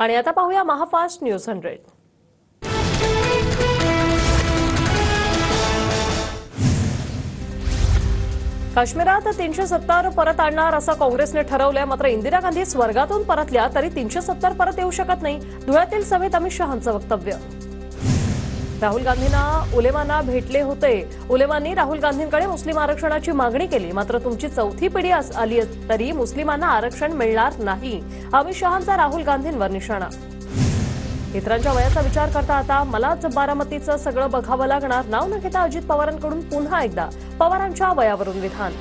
आणि आता पाहूया महाफास्ट न्यूज 100। काश्मीरात 370 परत आणणार असं काँग्रेसने ठरवलंय। मात्र इंदिरा गांधी स्वर्गातून परतल्या तरी 370 परत येऊ शकत नाही। धुळ्यातील सभेत अमित शहांचं वक्तव्य। राहुल गांधींना उलेमांना भेटले होते। उलेमांनी राहुल गांधींकडे मुस्लिम आरक्षणाची मागणी केली। मात्र तुमची चौथी पिढी आली तरी मुस्लिमांना आरक्षण मिळणार नाही। अमित शहांचा राहुल गांधींवर निशाणा। इतरांच्या वयाचा विचार करता आता मलाच बारामतीचं सगळं बघावं लागणार। नाव न घेता अजित पवारांकडून पुन्हा एकदा पवारांच्या वयावरून विधान।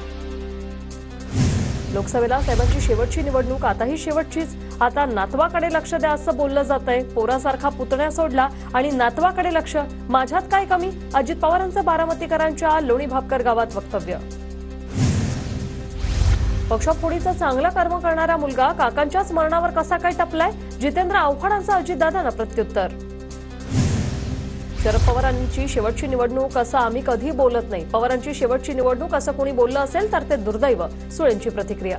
लोकसभेला साहेबांची शेवटची निवडणूक आताही शेवटचीच। आता नातवाकडे लक्ष द्या असं बोललं जातंय। पोरासारखा पुतण्या सोडला आणि नातवाकडे लक्ष, माझ्यात काय कमी? अजित पवारांचं बारामतीकरांच्या लोणी भापकर गावात वक्तव्य। पक्षफोडीचं चांगलं कर्म करणारा मुलगा काकांच्याच मरणावर कसा काय टपलाय? जितेंद्र आव्हाडांचं अजितदादांना प्रत्युत्तर। शरद पवारांची शेवटची निवडणूक असं आम्ही कधी बोलत नाही। पवारांची शेवटची निवडणूक असं कोणी बोललं असेल तर ते दुर्दैव। सुळेंची प्रतिक्रिया।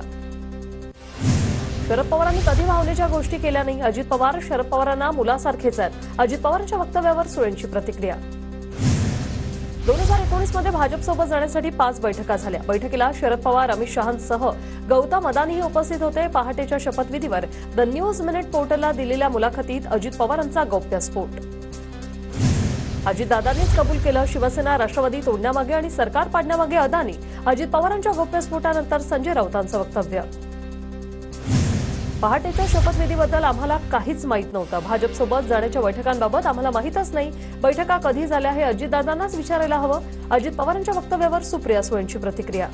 शरद पवारांनी कधी भावनेच्या गोष्टी केल्या नाही। अजित पवार शरद पवारांना मुलासारखेच आहेत। अजित पवारांच्या वक्तव्यावर सुळेंची प्रतिक्रिया। 2019 मध्ये भाजपसोबत जाण्यासाठी 5 बैठका झाल्या। बैठकीला शरद पवार, अमित शहांसह गौतम अदानीही उपस्थित होते। पहाटेच्या शपथविधीवर द न्यूज मिनिट पोर्टलला दिलेल्या मुलाखतीत अजित पवारांचा गौप्यस्फोट। अजितदादांनीच कबूल केलं, शिवसेना राष्ट्रवादी तोडण्यामागे आणि सरकार पाडण्यामागे अदानी। अजित पवारांच्या गौप्यस्फोटानंतर संजय राऊतांचं वक्तव्य। पहाटेच्या शपथविधीबद्दल आम्हाला काहीच माहीत नव्हतं। भाजपसोबत जाण्याच्या बैठकांबाबत आम्हाला माहीतच नाही। बैठका कधी झाल्या हे अजितदादांनाच विचारायला हवं। अजित पवारांच्या वक्तव्यावर सुप्रिया सुळेंची प्रतिक्रिया।